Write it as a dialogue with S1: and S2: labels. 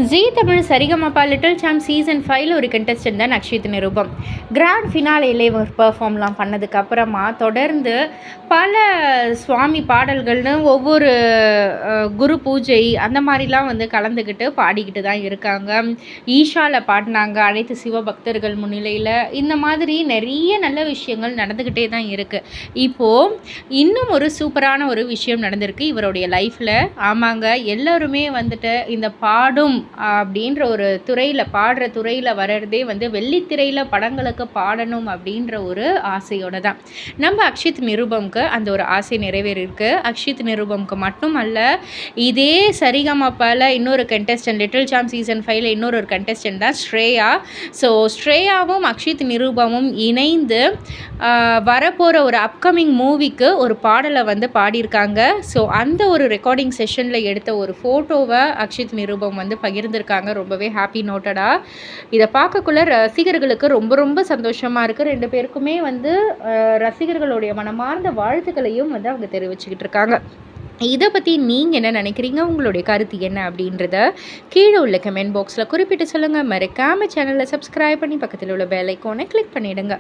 S1: ஜீ Tamil Saregamapa little champ season 5 ஒரு contestant தான் அக்ஷித் நிருபம். Grand ஃபினாலேலே ஒரு பெர்ஃபார்ம்லாம் பண்ணதுக்கப்புறமா தொடர்ந்து பல சுவாமி பாடல்கள்னு ஒவ்வொரு குரு பூஜை அந்த மாதிரிலாம் வந்து கலந்துக்கிட்டு பாடிக்கிட்டு தான் இருக்காங்க. ஈஷாவில் பாடினாங்க அனைத்து சிவபக்தர்கள் முன்னிலையில். இந்த மாதிரி நிறைய நல்ல விஷயங்கள் நடந்துக்கிட்டே தான் இருக்குது. இப்போது இன்னும் ஒரு சூப்பரான ஒரு விஷயம் நடந்திருக்கு இவருடைய லைஃப்பில். ஆமாங்க, எல்லோருமே வந்துட்டு இந்த பாடும் அப்படின்ற ஒரு துறையில் பாடுற துறையில் வர்றதே வந்து வெள்ளித்திரையில் படங்களுக்கு பாடணும் அப்படின்ற ஒரு ஆசையோடு தான். நம்ம அக்ஷித் நிருபம்க்கு அந்த ஒரு ஆசை நிறைவேறியிருக்கு. அக்ஷித் நிருபம்க்கு மட்டும் அல்ல, இதே சரிகமபால இன்னொரு கண்டஸ்டன்ட் லிட்டில் சாம்ப் சீசன் 5 இன்னொரு கண்டஸ்டன்ட் தான் ஸ்ரேயா. ஸோ ஸ்ரேயாவும் அக்ஷித் நிருபமும் இணைந்து வரப்போகிற ஒரு அப்கமிங் மூவிக்கு ஒரு பாடலை வந்து பாடியிருக்காங்க. ஸோ அந்த ஒரு ரெக்கார்டிங் செஷனில் எடுத்த ஒரு ஃபோட்டோவை அக்ஷித் நிருபம் வந்து பகிர்ந்திருக்காங்க. ரொம்பவே ஹாப்பி நோட்டடாக இதை பார்க்கக்குள்ள ரசிகர்களுக்கு ரொம்ப ரொம்ப சந்தோஷமாக இருக்குது. 2 பேருக்குமே வந்து ரசிகர்களுடைய மனமார்ந்த வாழ்த்துக்களையும் வந்து அவங்க தெரிவிச்சுக்கிட்டு இருக்காங்க. இதை பற்றி நீங்கள் என்ன நினைக்கிறீங்க? உங்களுடைய கருத்து என்ன அப்படின்றத கீழே உள்ள கமெண்ட் பாக்ஸில் குறிப்பிட்டு சொல்லுங்கள். மறக்காமல் சேனலை சப்ஸ்கிரைப் பண்ணி பக்கத்தில் உள்ள பெல் ஐக்கானை கிளிக் பண்ணிவிடுங்க.